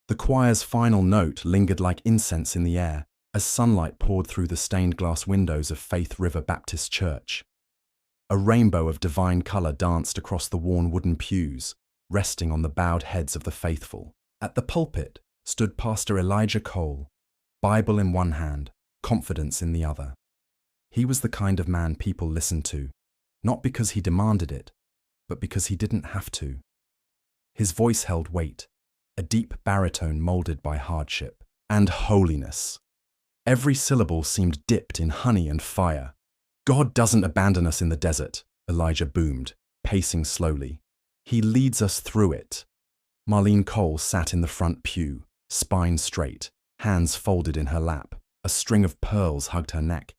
The choir's final note lingered like incense in the air as sunlight poured through the stained glass windows of Faith River Baptist Church. A rainbow of divine color danced across the worn wooden pews, resting on the bowed heads of the faithful. At the pulpit stood Pastor Elijah Cole, Bible in one hand, confidence in the other. He was the kind of man people listened to, not because he demanded it, but because he didn't have to. His voice held weight, a deep baritone molded by hardship and holiness. Every syllable seemed dipped in honey and fire. God doesn't abandon us in the desert, Elijah boomed, pacing slowly. He leads us through it. Marlene Cole sat in the front pew, spine straight, hands folded in her lap. A string of pearls hugged her neck,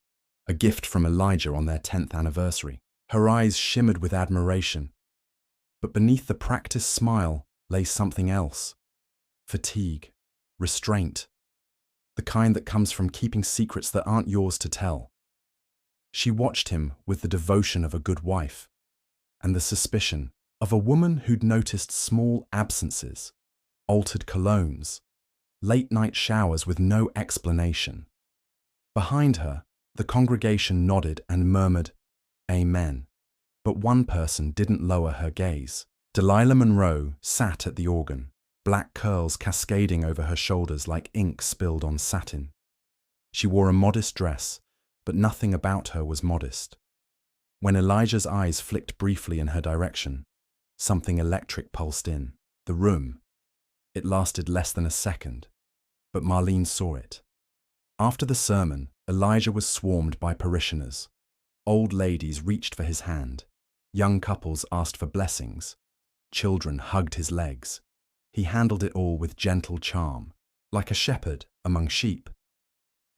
a gift from Elijah on their 10th anniversary. Her eyes shimmered with admiration. But beneath the practiced smile lay something else. Fatigue, restraint, the kind that comes from keeping secrets that aren't yours to tell. She watched him with the devotion of a good wife, and the suspicion of a woman who'd noticed small absences, altered colognes, late-night showers with no explanation. Behind her, the congregation nodded and murmured, "Amen." But one person didn't lower her gaze. Delilah Monroe sat at the organ, black curls cascading over her shoulders like ink spilled on satin. She wore a modest dress, but nothing about her was modest. When Elijah's eyes flicked briefly in her direction, something electric pulsed in the room. It lasted less than a second, but Marlene saw it. After the sermon, Elijah was swarmed by parishioners. Old ladies reached for his hand. Young couples asked for blessings. Children hugged his legs. He handled it all with gentle charm, like a shepherd among sheep.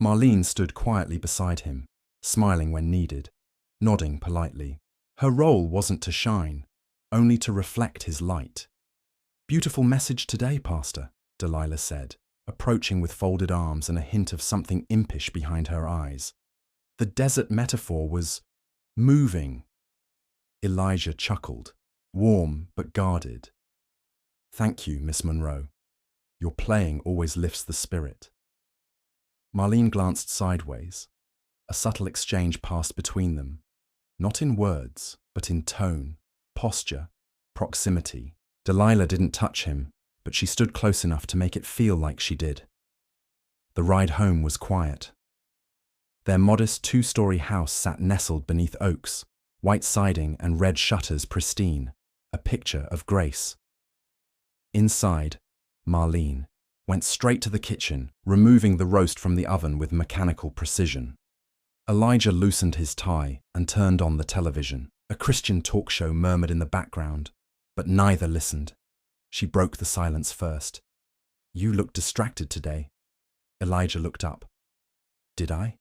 Marlene stood quietly beside him, smiling when needed, nodding politely. Her role wasn't to shine, only to reflect his light. "Beautiful message today, Pastor," Delilah said, approaching with folded arms and a hint of something impish behind her eyes. The desert metaphor was moving. Elijah chuckled, warm but guarded. "Thank you, Miss Monroe. Your playing always lifts the spirit." Marlene glanced sideways. A subtle exchange passed between them, not in words, but in tone, posture, proximity. Delilah didn't touch him, but she stood close enough to make it feel like she did. The ride home was quiet. Their modest two-story house sat nestled beneath oaks, white siding and red shutters pristine, a picture of grace. Inside, Marlene went straight to the kitchen, removing the roast from the oven with mechanical precision. Elijah loosened his tie and turned on the television. A Christian talk show murmured in the background, but neither listened. She broke the silence first. "You look distracted today." Elijah looked up. "Did I?"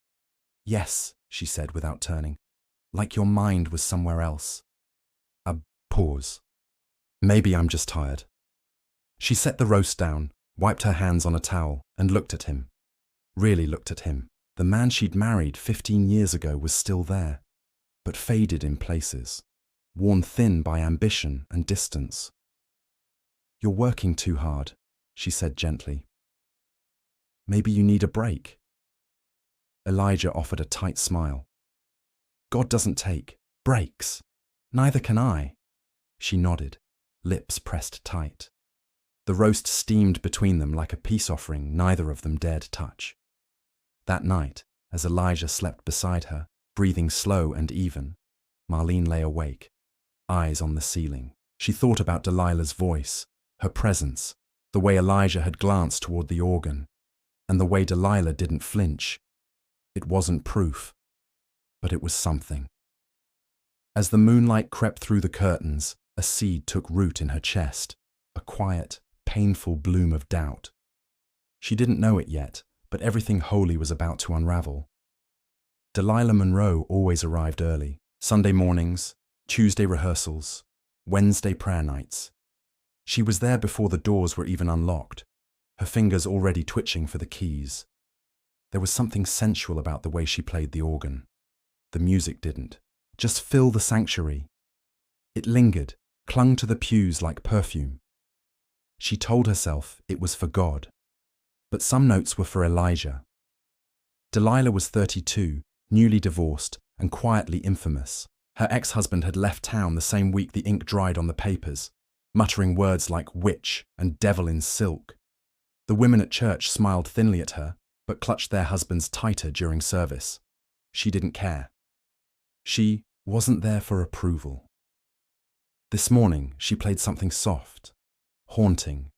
"Yes," she said without turning. "Like your mind was somewhere else." A pause. "Maybe I'm just tired." She set the roast down, wiped her hands on a towel, and looked at him. Really looked at him. The man she'd married 15 years ago was still there, but faded in places, worn thin by ambition and distance. "You're working too hard," she said gently. "Maybe you need a break." Elijah offered a tight smile. "God doesn't take breaks. Neither can I." She nodded, lips pressed tight. The roast steamed between them like a peace offering neither of them dared touch. That night, as Elijah slept beside her, breathing slow and even, Marlene lay awake, eyes on the ceiling. She thought about Delilah's voice, her presence, the way Elijah had glanced toward the organ, and the way Delilah didn't flinch. It wasn't proof, but it was something. As the moonlight crept through the curtains, a seed took root in her chest, a quiet, painful bloom of doubt. She didn't know it yet, but everything holy was about to unravel. Delilah Monroe always arrived early. Sunday mornings, Tuesday rehearsals, Wednesday prayer nights. She was there before the doors were even unlocked, her fingers already twitching for the keys. There was something sensual about the way she played the organ. The music didn't just fill the sanctuary. It lingered, clung to the pews like perfume. She told herself it was for God. But some notes were for Elijah. Delilah was 32, newly divorced, and quietly infamous. Her ex-husband had left town the same week the ink dried on the papers, muttering words like witch and devil in silk. The women at church smiled thinly at her, but clutched their husbands tighter during service. She didn't care. She wasn't there for approval. This morning, she played something soft, haunting.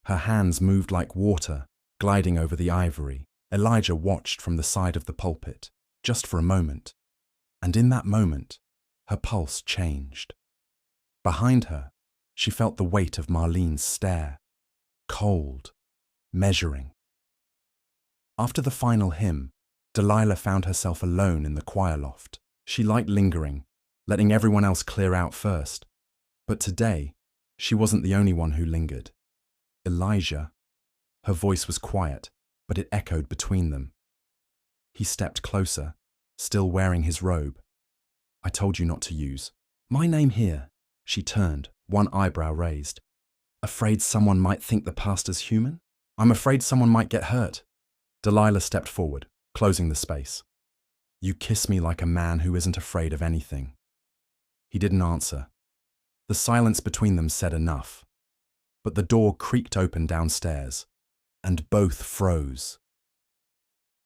Her hands moved like water, gliding over the ivory. Elijah watched from the side of the pulpit, just for a moment. And in that moment, her pulse changed. Behind her, she felt the weight of Marlene's stare, cold, measuring. After the final hymn, Delilah found herself alone in the choir loft. She liked lingering, letting everyone else clear out first. But today, she wasn't the only one who lingered. Elijah. Her voice was quiet, but it echoed between them. He stepped closer, still wearing his robe. I told you not to use my name here. She turned, one eyebrow raised. Afraid someone might think the pastor's human? I'm afraid someone might get hurt. Delilah stepped forward, closing the space. You kiss me like a man who isn't afraid of anything. He didn't answer. The silence between them said enough. But the door creaked open downstairs, and both froze.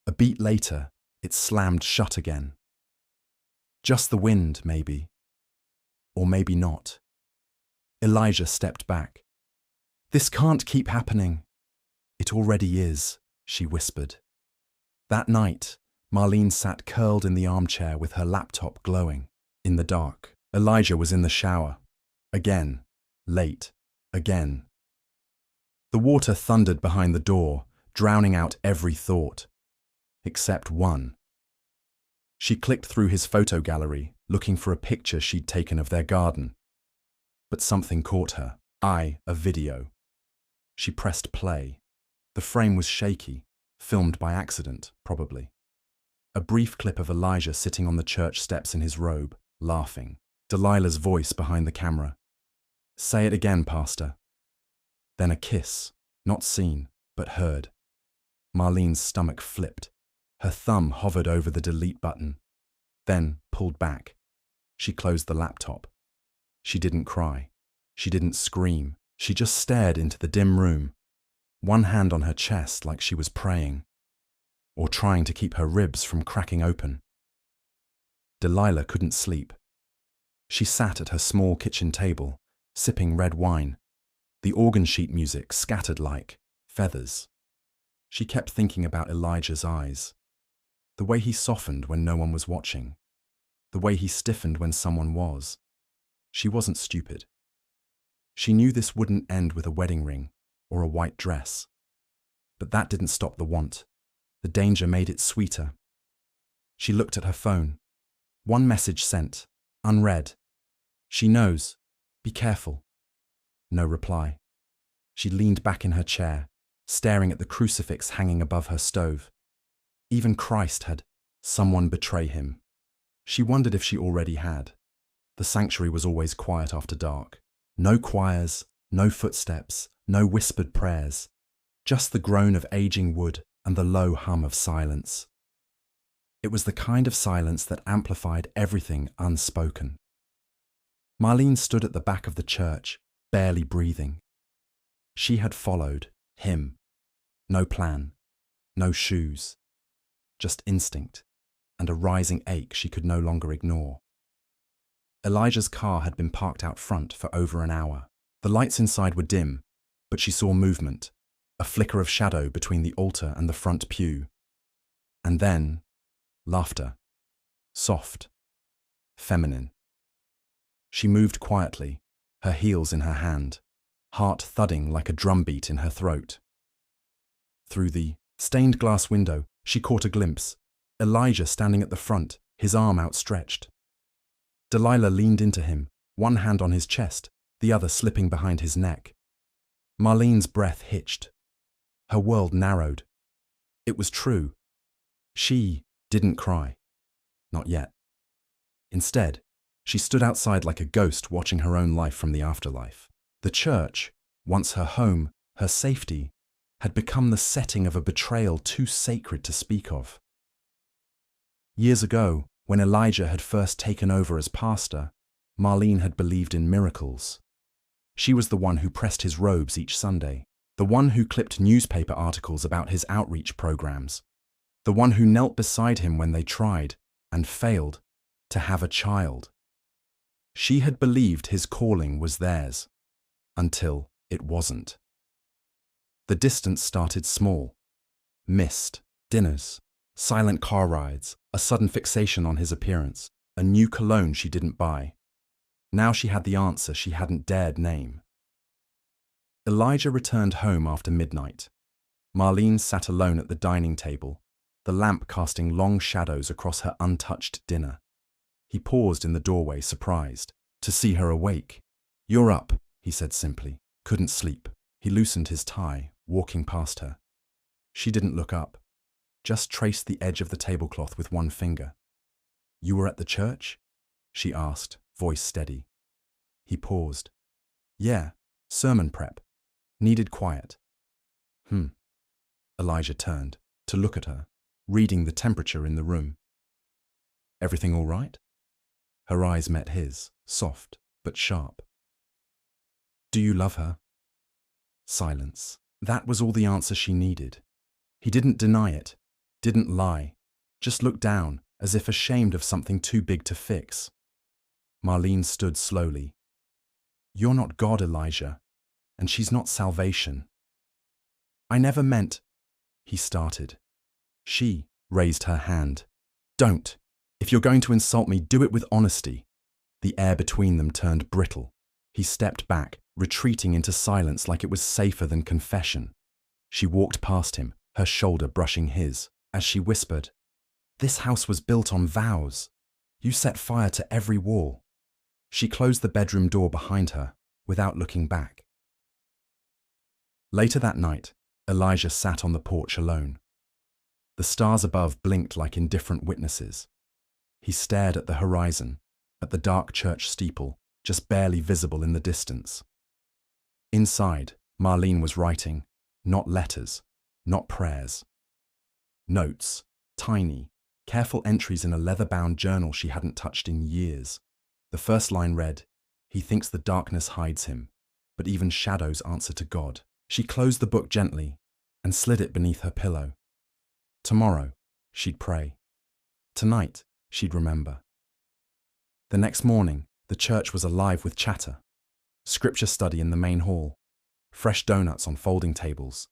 A beat later, it slammed shut again. Just the wind, maybe. Or maybe not. Elijah stepped back. This can't keep happening. It already is, she whispered. That night, Marlene sat curled in the armchair with her laptop glowing. In the dark, Elijah was in the shower. Again, late, again. The water thundered behind the door, drowning out every thought. Except one. She clicked through his photo gallery, looking for a picture she'd taken of their garden. But something caught her. A video. She pressed play. The frame was shaky, filmed by accident, probably. A brief clip of Elijah sitting on the church steps in his robe, laughing. Delilah's voice behind the camera. Say it again, Pastor. Then a kiss, not seen, but heard. Marlene's stomach flipped. Her thumb hovered over the delete button, then pulled back. She closed the laptop. She didn't cry. She didn't scream. She just stared into the dim room, one hand on her chest like she was praying, or trying to keep her ribs from cracking open. Delilah couldn't sleep. She sat at her small kitchen table, sipping red wine, the organ sheet music scattered like feathers. She kept thinking about Elijah's eyes, the way he softened when no one was watching, the way he stiffened when someone was. She wasn't stupid. She knew this wouldn't end with a wedding ring or a white dress. But that didn't stop the want. The danger made it sweeter. She looked at her phone. One message sent, unread. She knows. Be careful. No reply. She leaned back in her chair, staring at the crucifix hanging above her stove. Even Christ had someone betray him. She wondered if she already had. The sanctuary was always quiet after dark. No choirs, no footsteps, no whispered prayers. Just the groan of aging wood and the low hum of silence. It was the kind of silence that amplified everything unspoken. Marlene stood at the back of the church, barely breathing. She had followed him. No plan, no shoes. Just instinct, and a rising ache she could no longer ignore. Elijah's car had been parked out front for over an hour. The lights inside were dim, but she saw movement, a flicker of shadow between the altar and the front pew. And then, laughter. Soft. Feminine. She moved quietly, her heels in her hand, heart thudding like a drumbeat in her throat. Through the stained glass window, she caught a glimpse. Elijah standing at the front, his arm outstretched. Delilah leaned into him, one hand on his chest, the other slipping behind his neck. Marlene's breath hitched. Her world narrowed. It was true. She didn't cry. Not yet. Instead, she stood outside like a ghost watching her own life from the afterlife. The church, once her home, her safety, had become the setting of a betrayal too sacred to speak of. Years ago, when Elijah had first taken over as pastor, Marlene had believed in miracles. She was the one who pressed his robes each Sunday, the one who clipped newspaper articles about his outreach programs, the one who knelt beside him when they tried, and failed, to have a child. She had believed his calling was theirs, until it wasn't. The distance started small. Missed dinners, silent car rides, a sudden fixation on his appearance, a new cologne she didn't buy. Now she had the answer she hadn't dared name. Elijah returned home after midnight. Marlene sat alone at the dining table, the lamp casting long shadows across her untouched dinner. He paused in the doorway, surprised to see her awake. "You're up," he said simply. "Couldn't sleep." He loosened his tie, walking past her. She didn't look up, just traced the edge of the tablecloth with one finger. "You were at the church?" she asked, voice steady. He paused. "Yeah, sermon prep. Needed quiet." Elijah turned to look at her, reading the temperature in the room. "Everything all right?" Her eyes met his, soft but sharp. "Do you love her?" Silence. That was all the answer she needed. He didn't deny it, didn't lie, just looked down, as if ashamed of something too big to fix. Marlene stood slowly. "You're not God, Elijah, and she's not salvation." "I never meant," he started. She raised her hand. "Don't. If you're going to insult me, do it with honesty." The air between them turned brittle. He stepped back, retreating into silence like it was safer than confession. She walked past him, her shoulder brushing his, as she whispered, "This house was built on vows. You set fire to every wall." She closed the bedroom door behind her, without looking back. Later that night, Elijah sat on the porch alone. The stars above blinked like indifferent witnesses. He stared at the horizon, at the dark church steeple, just barely visible in the distance. Inside, Marlene was writing, not letters, not prayers. Notes, tiny, careful entries in a leather-bound journal she hadn't touched in years. The first line read, "He thinks the darkness hides him, but even shadows answer to God." She closed the book gently and slid it beneath her pillow. Tomorrow, she'd pray. Tonight, she'd remember. The next morning, the church was alive with chatter. Scripture study in the main hall, fresh donuts on folding tables.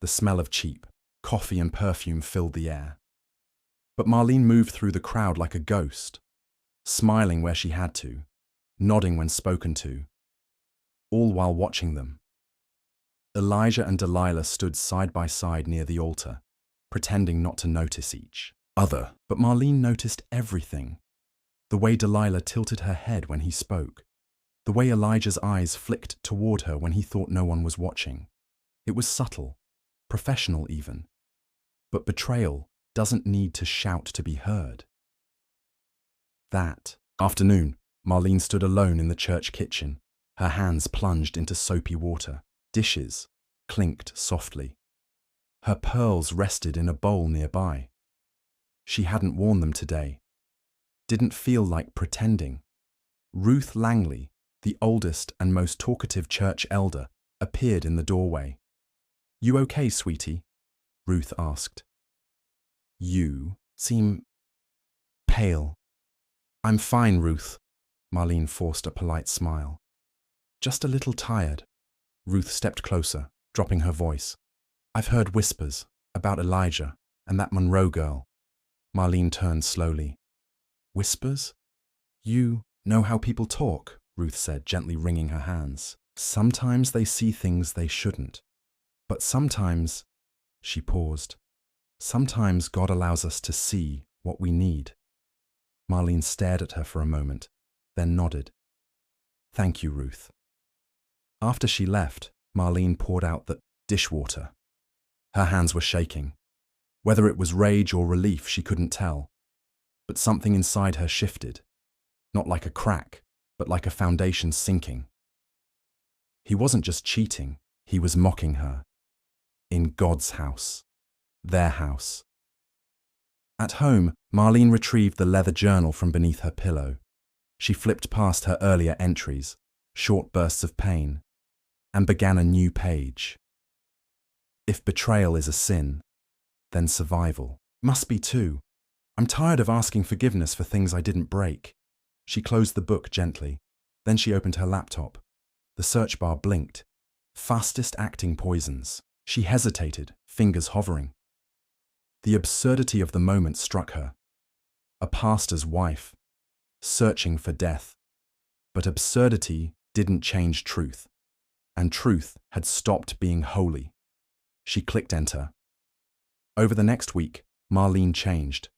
The smell of cheap coffee and perfume filled the air. But Marlene moved through the crowd like a ghost, smiling where she had to, nodding when spoken to, all while watching them. Elijah and Delilah stood side by side near the altar, pretending not to notice each other. But Marlene noticed everything. The way Delilah tilted her head when he spoke. The way Elijah's eyes flicked toward her when he thought no one was watching. It was subtle, professional even. But betrayal doesn't need to shout to be heard. That afternoon, Marlene stood alone in the church kitchen, her hands plunged into soapy water. Dishes clinked softly. Her pearls rested in a bowl nearby. She hadn't worn them today. Didn't feel like pretending. Ruth Langley, the oldest and most talkative church elder, appeared in the doorway. "You okay, sweetie?" Ruth asked. "You seem pale." "I'm fine, Ruth." Marlene forced a polite smile. "Just a little tired." Ruth stepped closer, dropping her voice. "I've heard whispers about Elijah and that Monroe girl." Marlene turned slowly. "Whispers? You know how people talk," Ruth said, gently wringing her hands. "Sometimes they see things they shouldn't. But sometimes," she paused, "sometimes God allows us to see what we need." Marlene stared at her for a moment, then nodded. "Thank you, Ruth." After she left, Marlene poured out the dishwater. Her hands were shaking. Whether it was rage or relief, she couldn't tell. But something inside her shifted. Not like a crack, but like a foundation sinking. He wasn't just cheating, he was mocking her. In God's house. Their house. At home, Marlene retrieved the leather journal from beneath her pillow. She flipped past her earlier entries, short bursts of pain, and began a new page. If betrayal is a sin, then survival must be too. I'm tired of asking forgiveness for things I didn't break. She closed the book gently. Then she opened her laptop. The search bar blinked. Fastest acting poisons. She hesitated, fingers hovering. The absurdity of the moment struck her. A pastor's wife, searching for death. But absurdity didn't change truth, and truth had stopped being holy. She clicked enter. Over the next week, Marlene changed.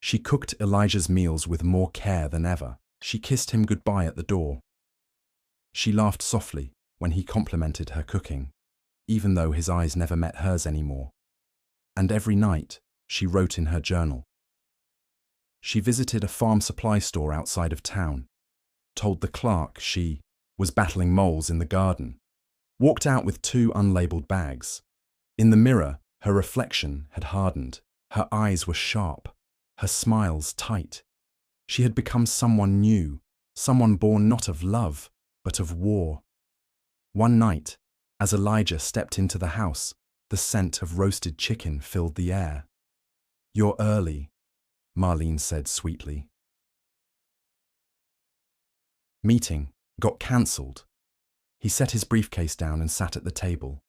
She cooked Elijah's meals with more care than ever. She kissed him goodbye at the door. She laughed softly when he complimented her cooking, even though his eyes never met hers anymore. And every night, she wrote in her journal. She visited a farm supply store outside of town, told the clerk she was battling moles in the garden, walked out with 2 unlabeled bags. In the mirror, her reflection had hardened. Her eyes were sharp, her smiles tight. She had become someone new, someone born not of love, but of war. One night, as Elijah stepped into the house, the scent of roasted chicken filled the air. "You're early," Marlene said sweetly. Meeting got cancelled. He set his briefcase down and sat at the table.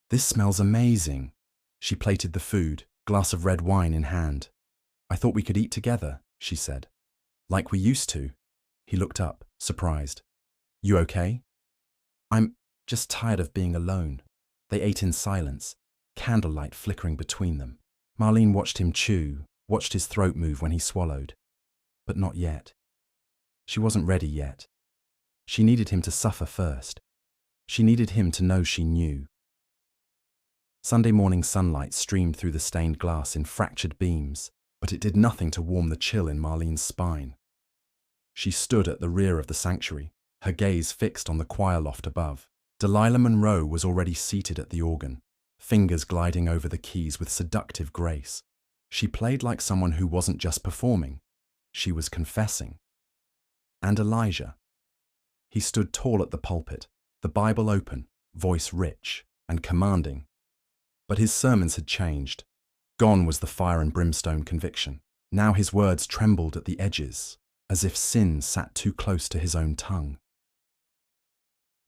"This smells amazing." She plated the food, glass of red wine in hand. "I thought we could eat together," she said. "Like we used to." He looked up, surprised. "You okay?" "I'm just tired of being alone." They ate in silence, candlelight flickering between them. Marlene watched him chew, watched his throat move when he swallowed. But not yet. She wasn't ready yet. She needed him to suffer first. She needed him to know she knew. Sunday morning sunlight streamed through the stained glass in fractured beams, but it did nothing to warm the chill in Marlene's spine. She stood at the rear of the sanctuary, her gaze fixed on the choir loft above. Delilah Monroe was already seated at the organ, fingers gliding over the keys with seductive grace. She played like someone who wasn't just performing, she was confessing. And Elijah. He stood tall at the pulpit, the Bible open, voice rich and commanding. But his sermons had changed. Gone was the fire and brimstone conviction. Now his words trembled at the edges, as if sin sat too close to his own tongue.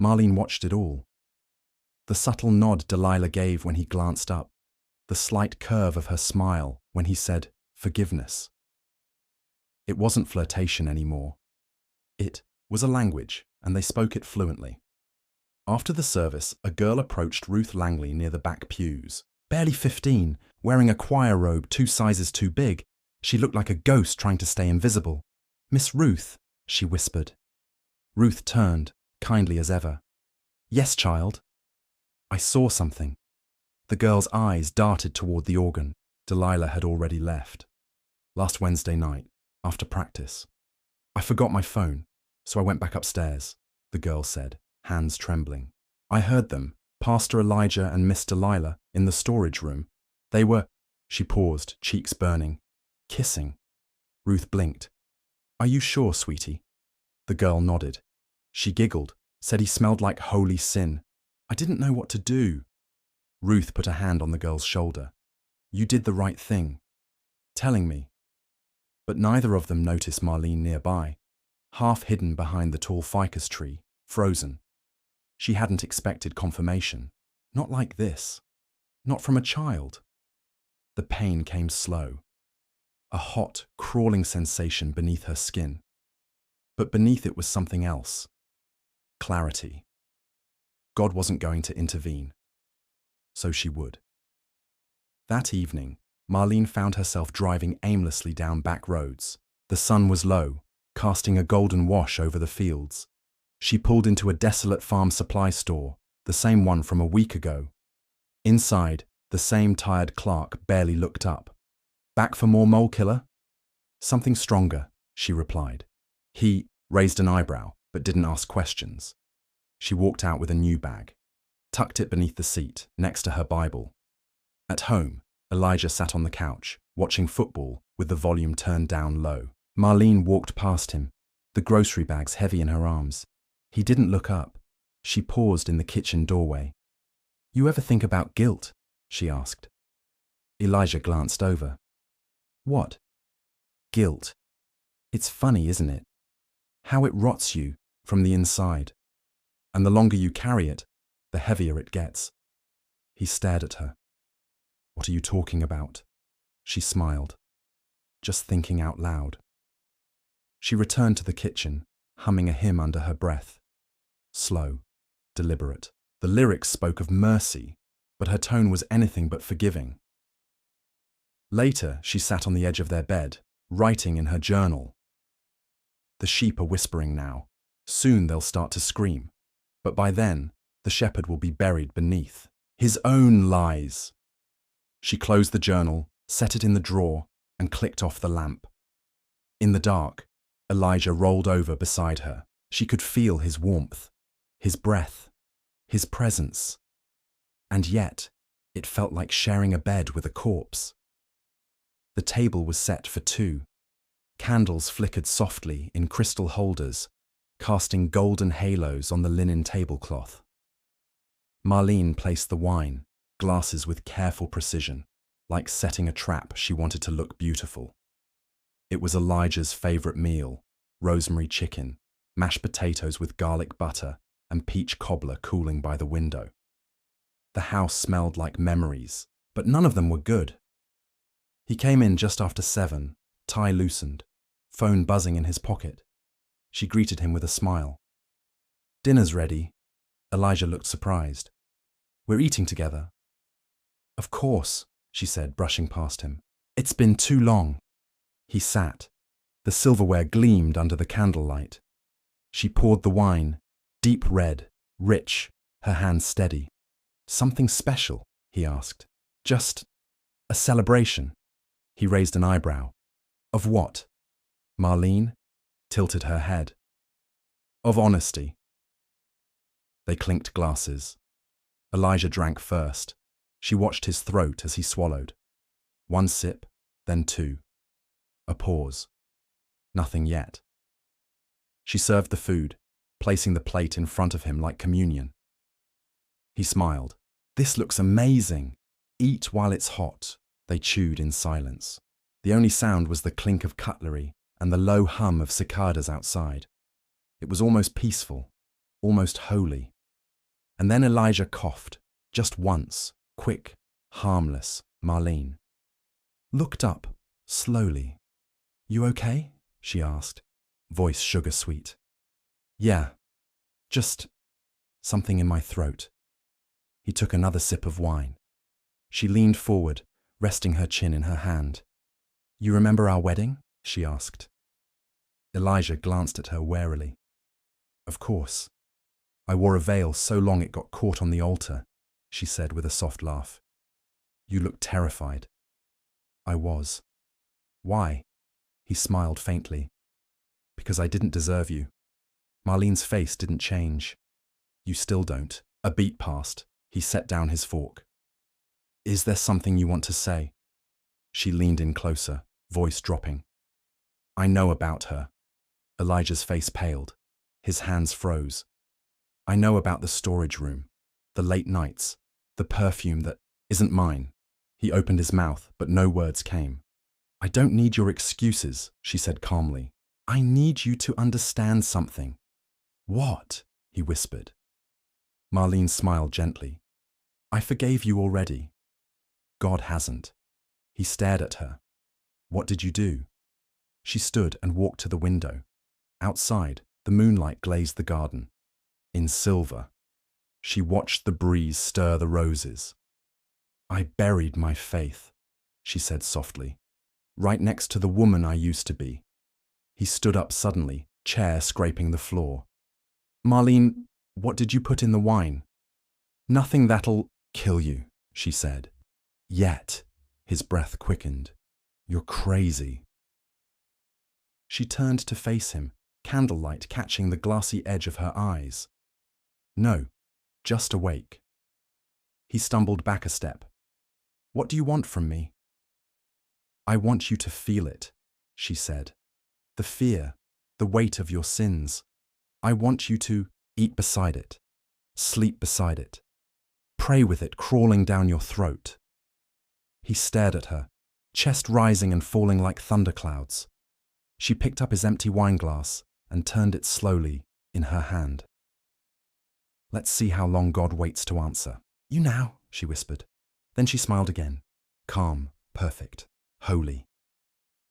Marlene watched it all. The subtle nod Delilah gave when he glanced up, the slight curve of her smile when he said, "Forgiveness." It wasn't flirtation anymore. It was a language, and they spoke it fluently. After the service, a girl approached Ruth Langley near the back pews. Barely 15, wearing a choir robe 2 sizes too big, she looked like a ghost trying to stay invisible. "Miss Ruth," she whispered. Ruth turned, kindly as ever. "Yes, child." "I saw something." The girl's eyes darted toward the organ. Delilah had already left. "Last Wednesday night, after practice. I forgot my phone, so I went back upstairs," the girl said, hands trembling. "I heard them, Pastor Elijah and Miss Delilah, in the storage room. They were—" She paused, cheeks burning. "Kissing." Ruth blinked. "Are you sure, sweetie?" The girl nodded. She giggled, said he smelled like holy sin. "I didn't know what to do." Ruth put a hand on the girl's shoulder. "You did the right thing, telling me." But neither of them noticed Marlene nearby, half hidden behind the tall ficus tree, frozen. She hadn't expected confirmation. Not like this. Not from a child. The pain came slow. A hot, crawling sensation beneath her skin. But beneath it was something else. Clarity. God wasn't going to intervene. So she would. That evening, Marlene found herself driving aimlessly down back roads. The sun was low, casting a golden wash over the fields. She pulled into a desolate farm supply store, the same one from a week ago. Inside, the same tired clerk barely looked up. "Back for more mole killer?" "Something stronger," she replied. He raised an eyebrow, but didn't ask questions. She walked out with a new bag, tucked it beneath the seat, next to her Bible. At home, Elijah sat on the couch, watching football with the volume turned down low. Marlene walked past him, the grocery bags heavy in her arms. He didn't look up. She paused in the kitchen doorway. "You ever think about guilt?" she asked. Elijah glanced over. "What?" "Guilt. It's funny, isn't it? How it rots you from the inside. And the longer you carry it, the heavier it gets." He stared at her. "What are you talking about?" She smiled, just thinking out loud. She returned to the kitchen, humming a hymn under her breath. Slow, deliberate. The lyrics spoke of mercy, but her tone was anything but forgiving. Later, she sat on the edge of their bed, writing in her journal. "The sheep are whispering now. Soon they'll start to scream. But by then, the shepherd will be buried beneath his own lies." She closed the journal, set it in the drawer, and clicked off the lamp. In the dark, Elijah rolled over beside her. She could feel his warmth, his breath, his presence. And yet, it felt like sharing a bed with a corpse. The table was set for two. Candles flickered softly in crystal holders, casting golden halos on the linen tablecloth. Marlene placed the wine, glasses with careful precision, like setting a trap. She wanted to look beautiful. It was Elijah's favorite meal: rosemary chicken, mashed potatoes with garlic butter, and peach cobbler cooling by the window. The house smelled like memories, but none of them were good. He came in just after 7, tie loosened, phone buzzing in his pocket. She greeted him with a smile. "Dinner's ready." Elijah looked surprised. "We're eating together." "Of course," she said, brushing past him. "It's been too long." He sat. The silverware gleamed under the candlelight. She poured the wine, deep red, rich, her hands steady. "Something special?" he asked. "Just a celebration?" He raised an eyebrow. "Of what?" Marlene tilted her head. "Of honesty." They clinked glasses. Elijah drank first. She watched his throat as he swallowed. 1 sip, then 2. A pause. Nothing yet. She served the food, placing the plate in front of him like communion. He smiled. "This looks amazing. Eat while it's hot." They chewed in silence. The only sound was the clink of cutlery and the low hum of cicadas outside. It was almost peaceful, almost holy. And then Elijah coughed, just once, quick, harmless. Marlene looked up, slowly. "You okay?" she asked, voice sugar-sweet. "Yeah, just something in my throat." He took another sip of wine. She leaned forward, resting her chin in her hand. "You remember our wedding?" she asked. Elijah glanced at her warily. "Of course. I wore a veil so long it got caught on the altar," she said with a soft laugh. "You looked terrified." "I was." "Why?" He smiled faintly. "Because I didn't deserve you." Marlene's face didn't change. "You still don't." A beat passed. He set down his fork. "Is there something you want to say?" She leaned in closer, voice dropping. "I know about her." Elijah's face paled. His hands froze. "I know about the storage room, the late nights, the perfume that isn't mine." He opened his mouth, but no words came. "I don't need your excuses," she said calmly. "I need you to understand something." "What?" he whispered. Marlene smiled gently. "I forgave you already." "God hasn't." He stared at her. "What did you do?" She stood and walked to the window. Outside, the moonlight glazed the garden. In silver. She watched the breeze stir the roses. "I buried my faith," she said softly, "right next to the woman I used to be." He stood up suddenly, chair scraping the floor. "Marlene, what did you put in the wine?" "Nothing that'll kill you," she said. "Yet." His breath quickened. "You're crazy." She turned to face him, candlelight catching the glassy edge of her eyes. No, just awake. He stumbled back a step. What do you want from me? I want you to feel it, she said. The fear, the weight of your sins. I want you to eat beside it, sleep beside it, pray with it crawling down your throat. He stared at her, chest rising and falling like thunderclouds. She picked up his empty wineglass and turned it slowly in her hand. Let's see how long God waits to answer. You now, she whispered. Then she smiled again, calm, perfect, holy.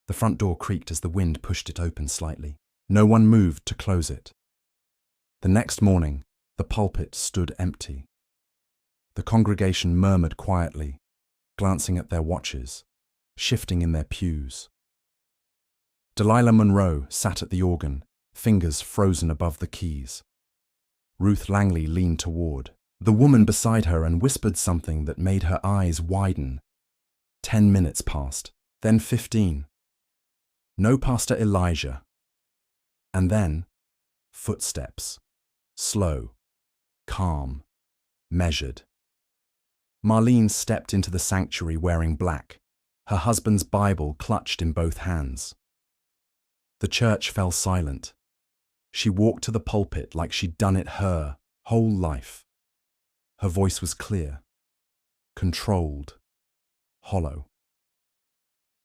The front door creaked as the wind pushed it open slightly. No one moved to close it. The next morning, the pulpit stood empty. The congregation murmured quietly, glancing at their watches, shifting in their pews. Delilah Munro sat at the organ, fingers frozen above the keys. Ruth Langley leaned toward the woman beside her and whispered something that made her eyes widen. 10 minutes passed, then 15. No Pastor Elijah. And then, footsteps. Slow, calm, measured. Marlene stepped into the sanctuary wearing black, her husband's Bible clutched in both hands. The church fell silent. She walked to the pulpit like she'd done it her whole life. Her voice was clear, controlled, hollow.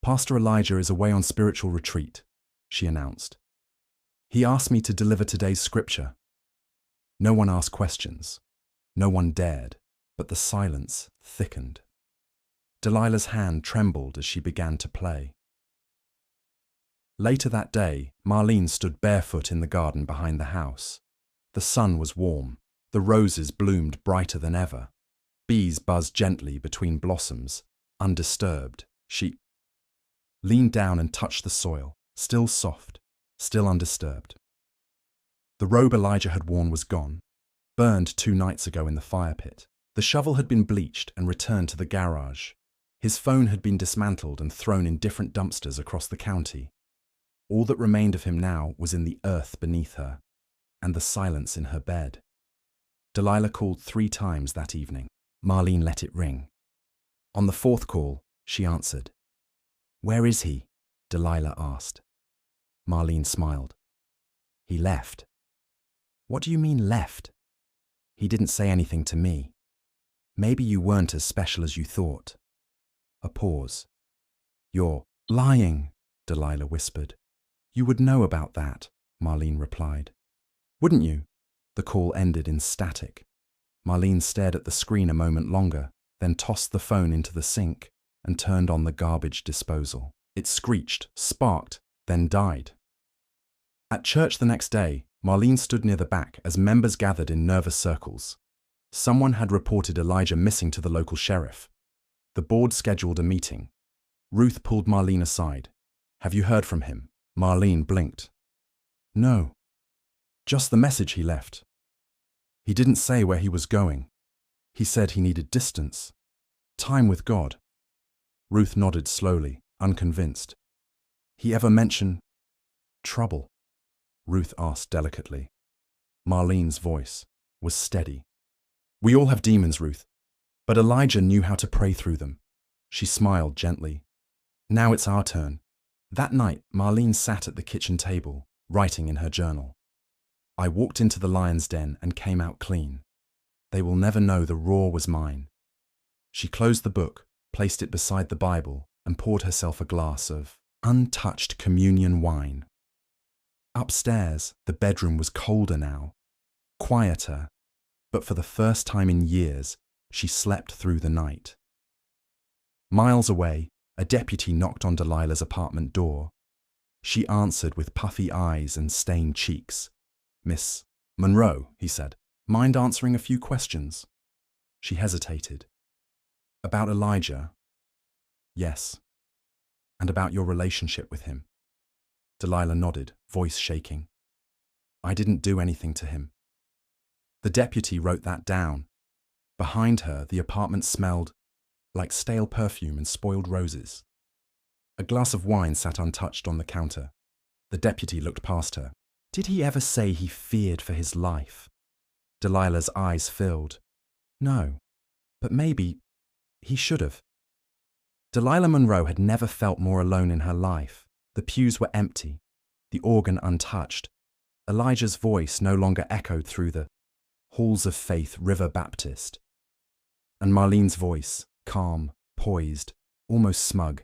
Pastor Elijah is away on spiritual retreat, she announced. He asked me to deliver today's scripture. No one asked questions. No one dared, but the silence thickened. Delilah's hand trembled as she began to play. Later that day, Marlene stood barefoot in the garden behind the house. The sun was warm. The roses bloomed brighter than ever. Bees buzzed gently between blossoms. Undisturbed, she leaned down and touched the soil, still soft, still undisturbed. The robe Elijah had worn was gone, burned 2 nights ago in the fire pit. The shovel had been bleached and returned to the garage. His phone had been dismantled and thrown in different dumpsters across the county. All that remained of him now was in the earth beneath her, and the silence in her bed. Delilah called 3 times that evening. Marlene let it ring. On the 4th call, she answered. Where is he? Delilah asked. Marlene smiled. He left. What do you mean left? He didn't say anything to me. Maybe you weren't as special as you thought. A pause. You're lying, Delilah whispered. You would know about that, Marlene replied. Wouldn't you? The call ended in static. Marlene stared at the screen a moment longer, then tossed the phone into the sink and turned on the garbage disposal. It screeched, sparked, then died. At church the next day, Marlene stood near the back as members gathered in nervous circles. Someone had reported Elijah missing to the local sheriff. The board scheduled a meeting. Ruth pulled Marlene aside. Have you heard from him? Marlene blinked. No. Just the message he left. He didn't say where he was going. He said he needed distance. Time with God. Ruth nodded slowly, unconvinced. He ever mention trouble? Ruth asked delicately. Marlene's voice was steady. We all have demons, Ruth, but Elijah knew how to pray through them. She smiled gently. Now it's our turn. That night, Marlene sat at the kitchen table, writing in her journal. I walked into the lion's den and came out clean. They will never know the roar was mine. She closed the book, placed it beside the Bible, and poured herself a glass of untouched communion wine. Upstairs, the bedroom was colder now, quieter, but for the first time in years, she slept through the night. Miles away, a deputy knocked on Delilah's apartment door. She answered with puffy eyes and stained cheeks. Miss Munro, he said, mind answering a few questions? She hesitated. About Elijah? Yes. And about your relationship with him? Delilah nodded, voice shaking. I didn't do anything to him. The deputy wrote that down. Behind her, the apartment smelled like stale perfume and spoiled roses. A glass of wine sat untouched on the counter. The deputy looked past her. Did he ever say he feared for his life? Delilah's eyes filled. No, but maybe he should have. Delilah Monroe had never felt more alone in her life. The pews were empty, the organ untouched. Elijah's voice no longer echoed through the halls of faith River Baptist. And Marlene's voice, calm, poised, almost smug,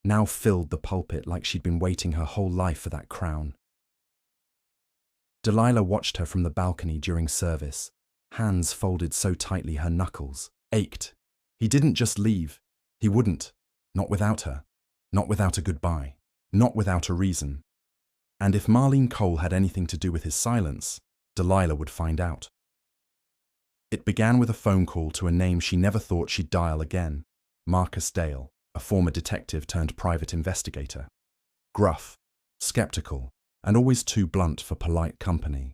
now filled the pulpit like she'd been waiting her whole life for that crown. Delilah watched her from the balcony during service, hands folded so tightly her knuckles ached. He didn't just leave. He wouldn't. Not without her. Not without a goodbye. Not without a reason. And if Marlene Cole had anything to do with his silence, Delilah would find out. It began with a phone call to a name she never thought she'd dial again. Marcus Dale, a former detective turned private investigator. Gruff, skeptical, and always too blunt for polite company.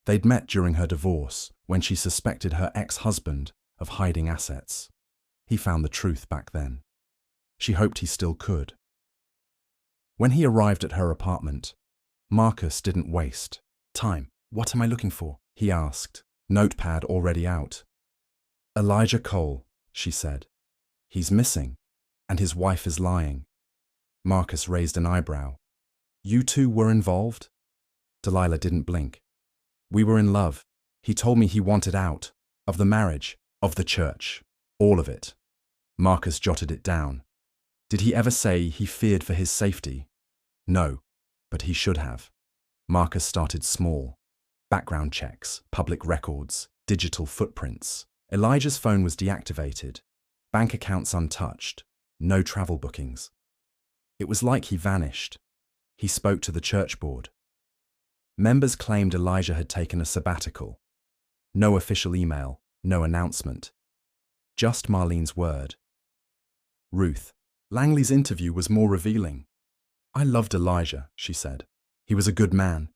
They'd met during her divorce when she suspected her ex-husband of hiding assets. He found the truth back then. She hoped he still could. When he arrived at her apartment, Marcus didn't waste time. "What am I looking for?" he asked, notepad already out. "Elijah Cole," she said. "He's missing, and his wife is lying." Marcus raised an eyebrow. "You two were involved?" Delilah didn't blink. "We were in love. He told me he wanted out. Of the marriage, of the church. All of it." Marcus jotted it down. "Did he ever say he feared for his safety?" "No, but he should have." Marcus started small. Background checks, public records, digital footprints. Elijah's phone was deactivated. Bank accounts untouched. No travel bookings. It was like he vanished. He spoke to the church board. Members claimed Elijah had taken a sabbatical. No official email, no announcement. Just Marlene's word. Ruth. Langley's interview was more revealing. "I loved Elijah," she said. "He was a good man.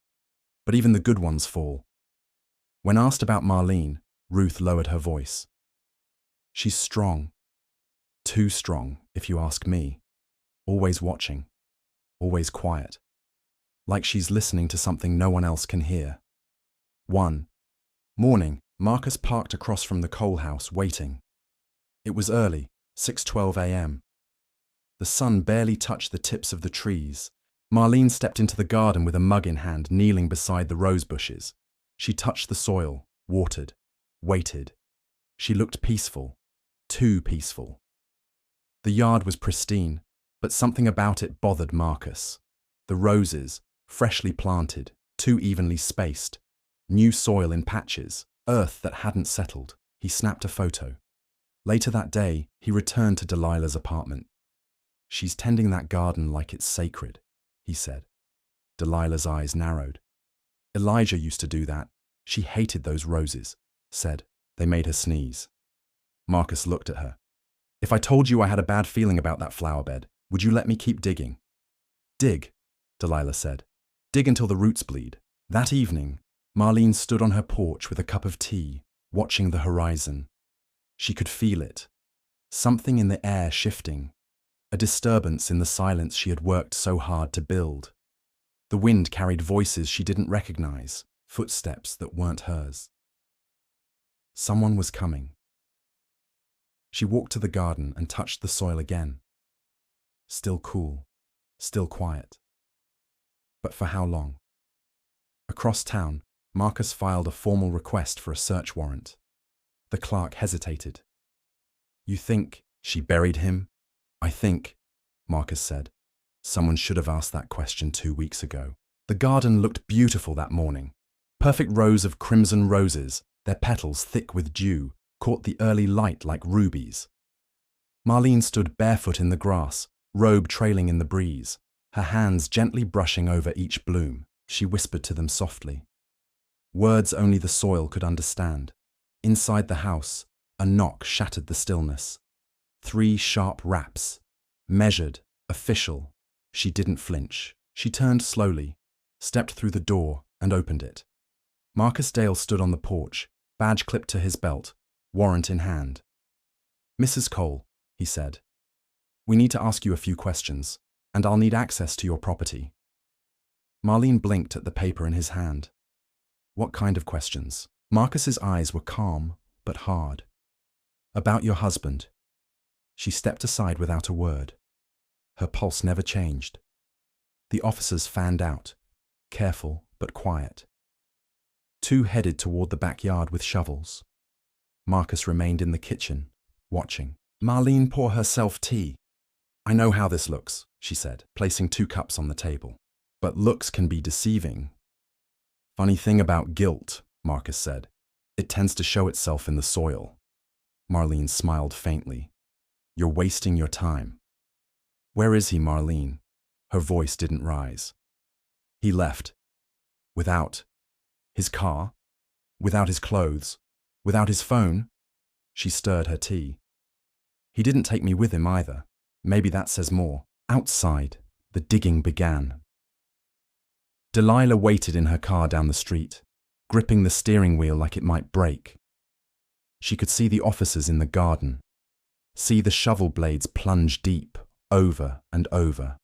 But even the good ones fall." When asked about Marlene, Ruth lowered her voice. "She's strong. Too strong, if you ask me. Always watching. Always quiet. Like she's listening to something no one else can hear." One morning, Marcus parked across from the Cole house, waiting. It was early, 6:12 a.m. The sun barely touched the tips of the trees. Marlene stepped into the garden with a mug in hand, kneeling beside the rose bushes. She touched the soil, watered, waited. She looked peaceful, too peaceful. The yard was pristine, but something about it bothered Marcus. The roses, freshly planted, too evenly spaced. New soil in patches, earth that hadn't settled. He snapped a photo. Later that day, he returned to Delilah's apartment. "She's tending that garden like it's sacred," he said. Delilah's eyes narrowed. "Elijah used to do that. She hated those roses," said. They made her sneeze. Marcus looked at her. "If I told you I had a bad feeling about that flower bed, would you let me keep digging?" "Dig," Delilah said. "Dig until the roots bleed." That evening, Marlene stood on her porch with a cup of tea, watching the horizon. She could feel it. Something in the air shifting. A disturbance in the silence she had worked so hard to build. The wind carried voices she didn't recognize, footsteps that weren't hers. Someone was coming. She walked to the garden and touched the soil again. Still cool, still quiet. But for how long? Across town, Marcus filed a formal request for a search warrant. The clerk hesitated. "You think she buried him?" "I think," Marcus said. "Someone should have asked that question 2 weeks ago." The garden looked beautiful that morning. Perfect rows of crimson roses, their petals thick with dew, caught the early light like rubies. Marlene stood barefoot in the grass, robe trailing in the breeze, her hands gently brushing over each bloom. She whispered to them softly. Words only the soil could understand. Inside the house, a knock shattered the stillness. 3 sharp raps. Measured, official. She didn't flinch. She turned slowly, stepped through the door, and opened it. Marcus Dale stood on the porch, badge clipped to his belt, warrant in hand. "Mrs. Cole," he said, "we need to ask you a few questions, and I'll need access to your property." Marlene blinked at the paper in his hand. "What kind of questions?" Marcus's eyes were calm but hard. About your husband. She stepped aside without a word. Her pulse never changed. The officers fanned out, careful but quiet. Two headed toward the backyard with shovels. Marcus remained in the kitchen, watching. Marlene poured herself tea. I know how this looks, she said, placing 2 cups on the table. But looks can be deceiving. Funny thing about guilt, Marcus said. It tends to show itself in the soil. Marlene smiled faintly. You're wasting your time. Where is he, Marlene? Her voice didn't rise. He left. Without his car, without his clothes, without his phone. She stirred her tea. He didn't take me with him either. Maybe that says more. Outside, the digging began. Delilah waited in her car down the street, gripping the steering wheel like it might break. She could see the officers in the garden, see the shovel blades plunge deep, over and over.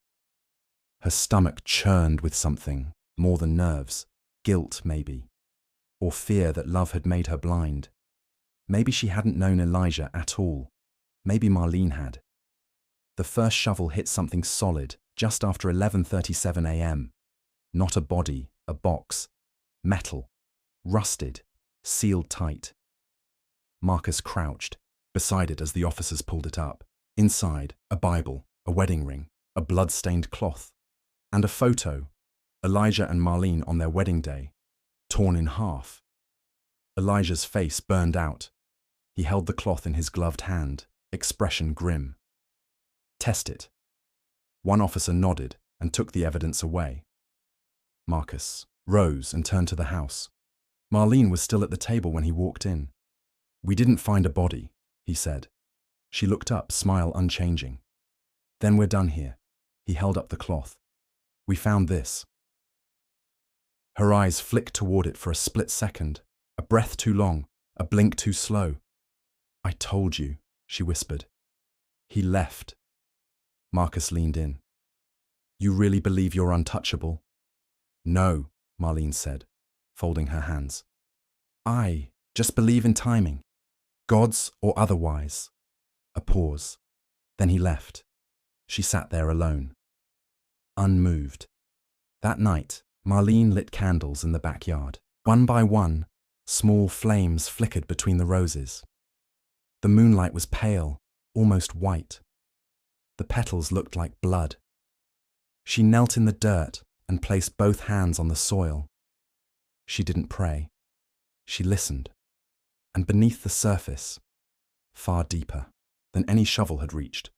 Her stomach churned with something, more than nerves, guilt maybe, or fear that love had made her blind. Maybe she hadn't known Elijah at all. Maybe Marlene had. The first shovel hit something solid just after 11:37 a.m. Not a body, a box. Metal. Rusted. Sealed tight. Marcus crouched beside it as the officers pulled it up. Inside, a Bible, a wedding ring, a blood-stained cloth, and a photo, Elijah and Marlene on their wedding day, torn in half. Elijah's face burned out. He held the cloth in his gloved hand, expression grim. Test it. One officer nodded and took the evidence away. Marcus rose and turned to the house. Marlene was still at the table when he walked in. We didn't find a body, he said. She looked up, smile unchanging. Then we're done here. He held up the cloth. We found this. Her eyes flicked toward it for a split second, a breath too long, a blink too slow. I told you, she whispered. He left. Marcus leaned in. You really believe you're untouchable? No, Marlene said, folding her hands. I just believe in timing, God's or otherwise. A pause. Then he left. She sat there alone, unmoved. That night, Marlene lit candles in the backyard. One by one, small flames flickered between the roses. The moonlight was pale, almost white. The petals looked like blood. She knelt in the dirt and placed both hands on the soil. She didn't pray. She listened. And beneath the surface, far deeper than any shovel had reached,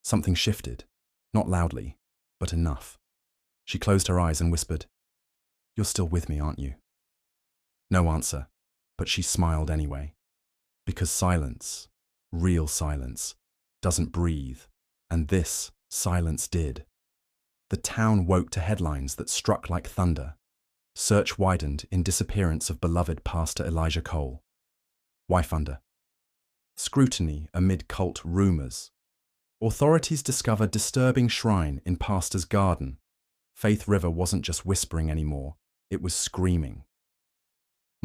something shifted, not loudly, but enough. She closed her eyes and whispered, You're still with me, aren't you? No answer, but she smiled anyway. Because silence, real silence, doesn't breathe, and this silence did. The town woke to headlines that struck like thunder. Search widened in disappearance of beloved Pastor Elijah Cole. Wife under. Scrutiny amid cult rumors. Authorities discover disturbing shrine in pastor's garden. Faith River wasn't just whispering anymore, it was screaming.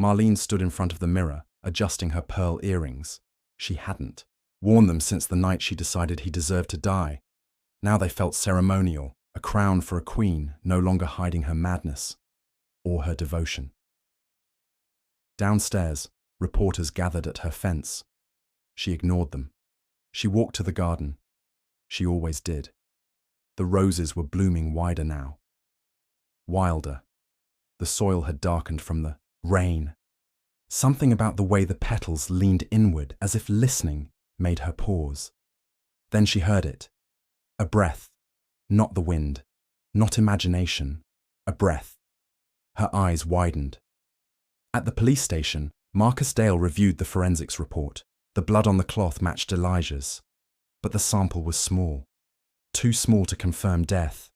Marlene stood in front of the mirror, adjusting her pearl earrings. She hadn't worn them since the night she decided he deserved to die. Now they felt ceremonial, a crown for a queen, no longer hiding her madness or her devotion. Downstairs, reporters gathered at her fence. She ignored them. She walked to the garden. She always did. The roses were blooming wider now. Wilder. The soil had darkened from the rain. Something about the way the petals leaned inward as if listening made her pause. Then she heard it. A breath. Not the wind. Not imagination. A breath. Her eyes widened. At the police station, Marcus Dale reviewed the forensics report. The blood on the cloth matched Elijah's. But the sample was small. Too small to confirm death.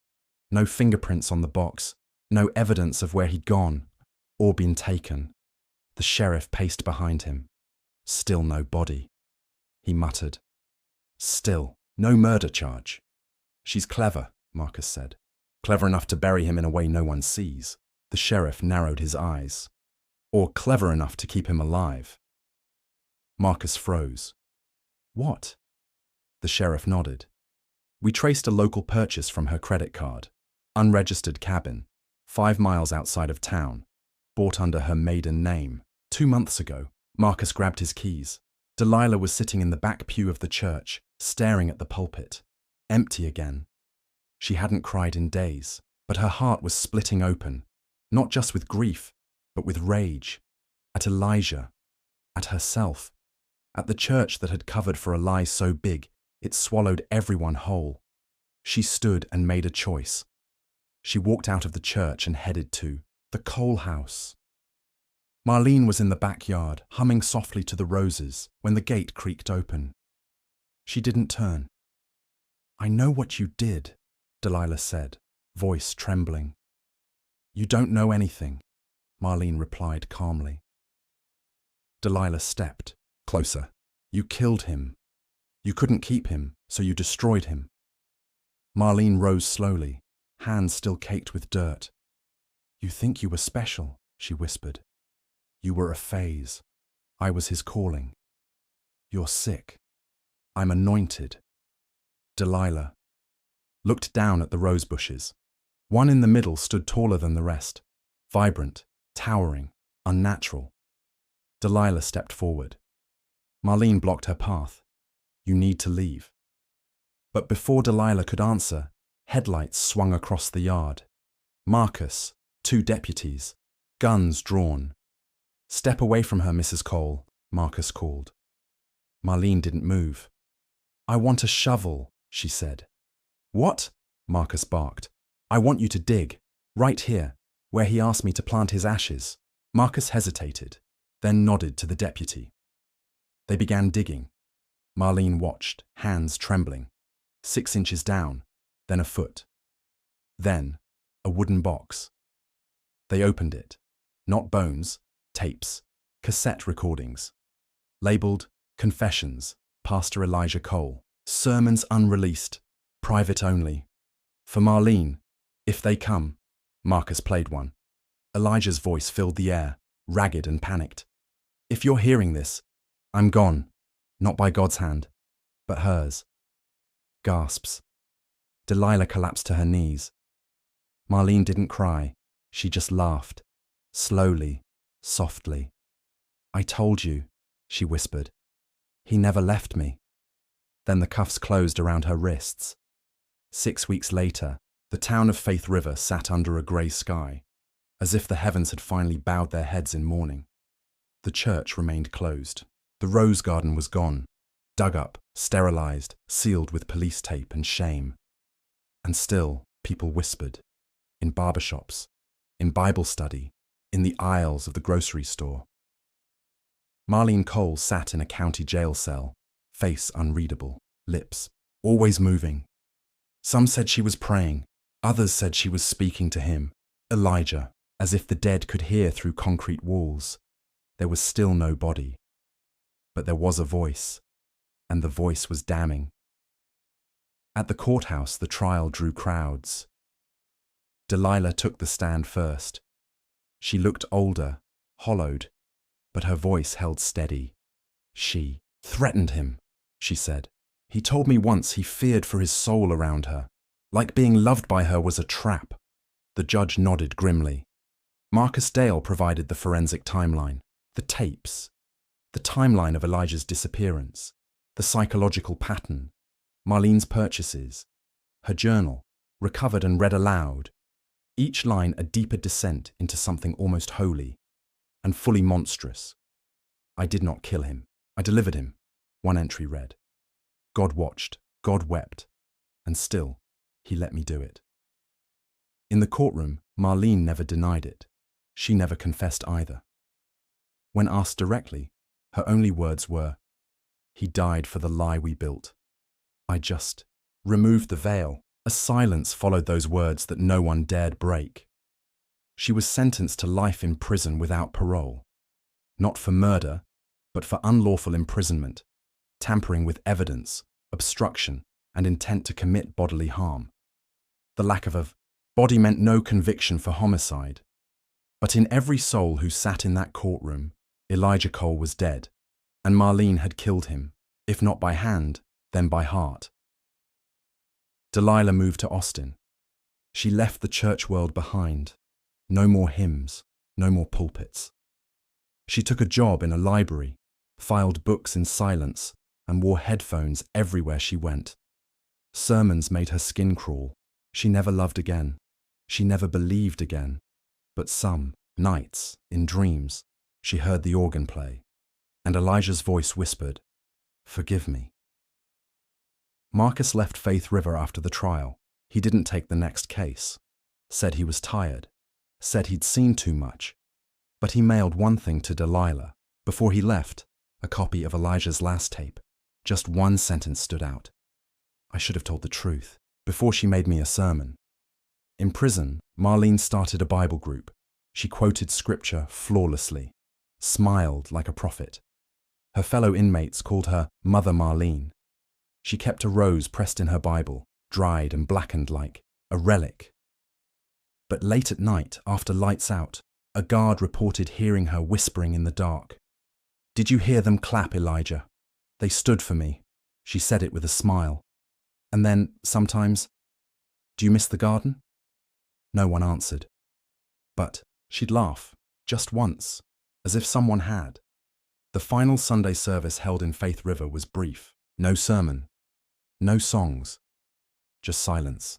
No fingerprints on the box. No evidence of where he'd gone or been taken. The sheriff paced behind him. Still no body. He muttered. Still no murder charge. She's clever, Marcus said. Clever enough to bury him in a way no one sees. The sheriff narrowed his eyes. Or clever enough to keep him alive. Marcus froze. What? The sheriff nodded. We traced a local purchase from her credit card. Unregistered cabin, 5 miles outside of town, bought under her maiden name. 2 months ago, Marcus grabbed his keys. Delilah was sitting in the back pew of the church, staring at the pulpit. Empty again. She hadn't cried in days, but her heart was splitting open, not just with grief, but with rage. At Elijah, at herself, at the church that had covered for a lie so big it swallowed everyone whole. She stood and made a choice. She walked out of the church and headed to the coal house. Marlene was in the backyard, humming softly to the roses, when the gate creaked open. She didn't turn. "I know what you did," Delilah said, voice trembling. "You don't know anything," Marlene replied calmly. Delilah stepped closer. "You killed him. You couldn't keep him, so you destroyed him." Marlene rose slowly, hands still caked with dirt. "You think you were special," she whispered. "You were a phase. I was his calling. You're sick. I'm anointed." Delilah looked down at the rose bushes. One in the middle stood taller than the rest, vibrant, towering, unnatural. Delilah stepped forward. Marlene blocked her path. "You need to leave." But before Delilah could answer, headlights swung across the yard. Marcus, 2 deputies, guns drawn. "Step away from her, Mrs. Cole," Marcus called. Marlene didn't move. "I want a shovel," she said. "What?" Marcus barked. "I want you to dig, right here, where he asked me to plant his ashes." Marcus hesitated, then nodded to the deputy. They began digging. Marlene watched, hands trembling. 6 inches down, then a foot. Then, a wooden box. They opened it. Not bones, tapes, cassette recordings. Labeled Confessions, Pastor Elijah Cole. Sermons unreleased, private only. For Marlene, if they come. Marcus played one. Elijah's voice filled the air, ragged and panicked. "If you're hearing this, I'm gone. Not by God's hand, but hers." Gasps. Delilah collapsed to her knees. Marlene didn't cry. She just laughed. Slowly, softly. "I told you," she whispered. "He never left me." Then the cuffs closed around her wrists. 6 weeks later, the town of Faith River sat under a grey sky, as if the heavens had finally bowed their heads in mourning. The church remained closed. The rose garden was gone, dug up, sterilized, sealed with police tape and shame. And still, people whispered. In barbershops, in Bible study, in the aisles of the grocery store. Marlene Cole sat in a county jail cell, face unreadable, lips always moving. Some said she was praying, others said she was speaking to him, Elijah, as if the dead could hear through concrete walls. There was still no body. But there was a voice, and the voice was damning. At the courthouse, the trial drew crowds. Delilah took the stand first. She looked older, hollowed, but her voice held steady. She threatened him, she said. He told me once he feared for his soul around her, like being loved by her was a trap. The judge nodded grimly. Marcus Dale provided the forensic timeline, the tapes, the timeline of Elijah's disappearance, the psychological pattern, Marlene's purchases, her journal, recovered and read aloud, each line a deeper descent into something almost holy and fully monstrous. "I did not kill him. I delivered him," one entry read. "God watched, God wept, and still, he let me do it." In the courtroom, Marlene never denied it. She never confessed either. When asked directly, her only words were, "He died for the lie we built." I just removed the veil. A silence followed those words that no one dared break. She was sentenced to life in prison without parole. Not for murder, but for unlawful imprisonment, tampering with evidence, obstruction, and intent to commit bodily harm. The lack of a body meant no conviction for homicide. But in every soul who sat in that courtroom, Elijah Cole was dead, and Marlene had killed him, if not by hand, then by heart. Delilah moved to Austin. She left the church world behind. No more hymns, no more pulpits. She took a job in a library, filed books in silence, and wore headphones everywhere she went. Sermons made her skin crawl. She never loved again. She never believed again. But some nights, in dreams, she heard the organ play, and Elijah's voice whispered, "Forgive me." Marcus left Faith River after the trial. He didn't take the next case. Said he was tired. Said he'd seen too much. But he mailed one thing to Delilah. Before he left, a copy of Elijah's last tape. Just one sentence stood out. "I should have told the truth before she made me a sermon." In prison, Marlene started a Bible group. She quoted scripture flawlessly, smiled like a prophet. Her fellow inmates called her Mother Marlene. She kept a rose pressed in her Bible, dried and blackened like a relic. But late at night, after lights out, a guard reported hearing her whispering in the dark. "Did you hear them clap, Elijah? They stood for me." She said it with a smile. And then, sometimes, "Do you miss the garden?" No one answered. But she'd laugh, just once, as if someone had. The final Sunday service held in Faith River was brief. No sermon, no songs, just silence.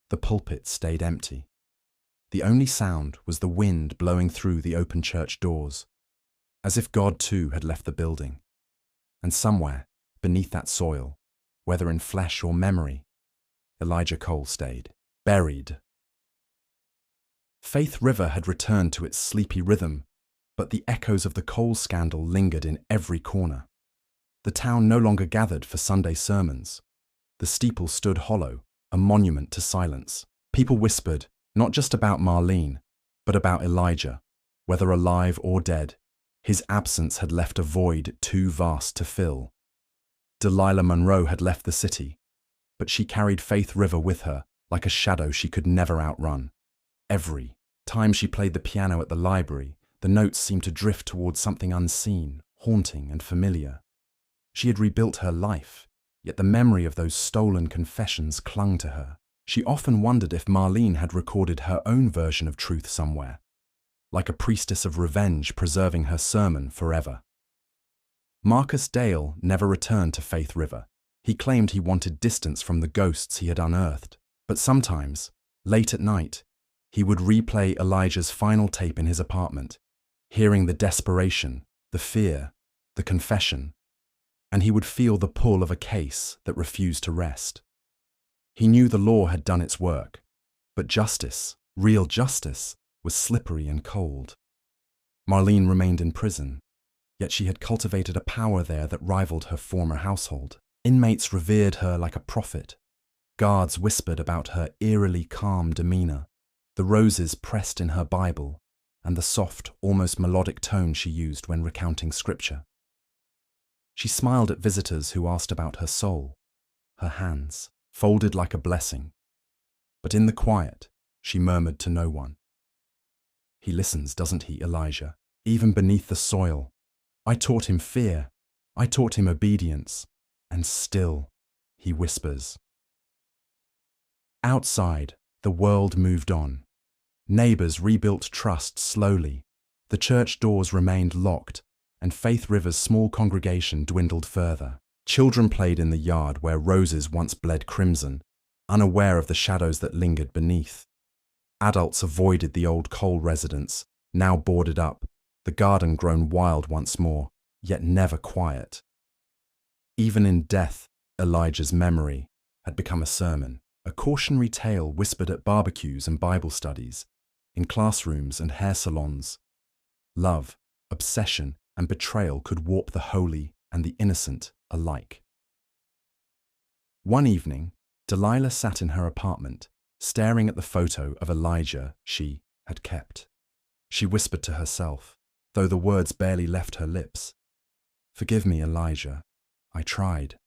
The pulpit stayed empty. The only sound was the wind blowing through the open church doors, as if God too had left the building. And somewhere, beneath that soil, whether in flesh or memory, Elijah Cole stayed, buried. Faith River had returned to its sleepy rhythm, but the echoes of the Cole scandal lingered in every corner. The town no longer gathered for Sunday sermons. The steeple stood hollow, a monument to silence. People whispered, not just about Marlene, but about Elijah, whether alive or dead. His absence had left a void too vast to fill. Delilah Monroe had left the city, but she carried Faith River with her like a shadow she could never outrun. Every time she played the piano at the library, the notes seemed to drift towards something unseen, haunting and familiar. She had rebuilt her life, yet the memory of those stolen confessions clung to her. She often wondered if Marlene had recorded her own version of truth somewhere, like a priestess of revenge preserving her sermon forever. Marcus Dale never returned to Faith River. He claimed he wanted distance from the ghosts he had unearthed, but sometimes, late at night, he would replay Elijah's final tape in his apartment, hearing the desperation, the fear, the confession, and he would feel the pull of a case that refused to rest. He knew the law had done its work, but justice, real justice, was slippery and cold. Marlene remained in prison, yet she had cultivated a power there that rivaled her former household. Inmates revered her like a prophet. Guards whispered about her eerily calm demeanor, the roses pressed in her Bible, and the soft, almost melodic tone she used when recounting scripture. She smiled at visitors who asked about her soul, her hands folded like a blessing. But in the quiet, she murmured to no one. "He listens, doesn't he, Elijah? Even beneath the soil. I taught him fear. I taught him obedience. And still, he whispers." Outside, the world moved on. Neighbors rebuilt trust slowly. The church doors remained locked, and Faith River's small congregation dwindled further. Children played in the yard where roses once bled crimson, unaware of the shadows that lingered beneath. Adults avoided the old Cole residence, now boarded up, the garden grown wild once more, yet never quiet. Even in death, Elijah's memory had become a sermon, a cautionary tale whispered at barbecues and Bible studies, in classrooms and hair salons. Love, obsession, and betrayal could warp the holy and the innocent alike. One evening, Delilah sat in her apartment, staring at the photo of Elijah she had kept. She whispered to herself, though the words barely left her lips, "Forgive me, Elijah. I tried."